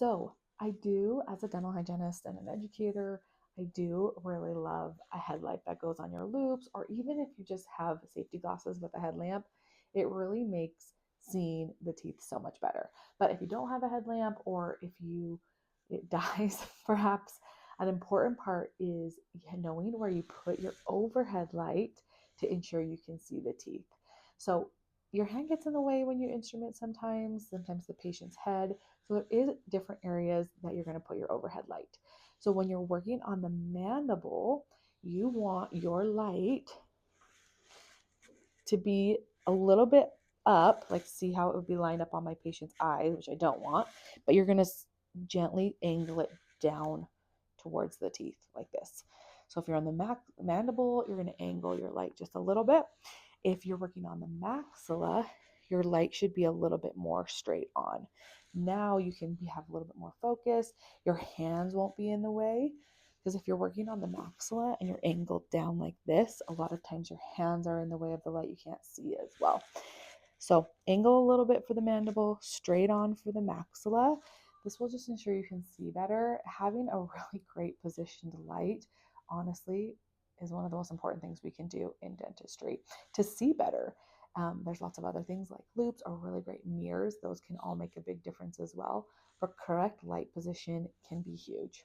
So I do, as a dental hygienist and an educator, I do really love a headlight that goes on your loops, or even if you just have safety glasses with a headlamp, it really makes seeing the teeth so much better. But if you don't have a headlamp, or if it dies, perhaps an important part is knowing where you put your overhead light to ensure you can see the teeth. So your hand gets in the way when you instrument sometimes the patient's head. So there is different areas that you're going to put your overhead light. So when you're working on the mandible, you want your light to be a little bit up, like see how it would be lined up on my patient's eyes, which I don't want, but you're going to gently angle it down towards the teeth like this. So if you're on the mandible, you're going to angle your light just a little bit. If you're working on the maxilla, your light should be a little bit more straight on. Now you can have a little bit more focus. Your hands won't be in the way, because if you're working on the maxilla and you're angled down like this, a lot of times your hands are in the way of the light. You can't see as well. So angle a little bit for the mandible, straight on for the maxilla. This will just ensure you can see better. Having a really great positioned light, honestly, is one of the most important things we can do in dentistry to see better. There's lots of other things like loops or really great mirrors. Those can all make a big difference as well. But correct light position can be huge.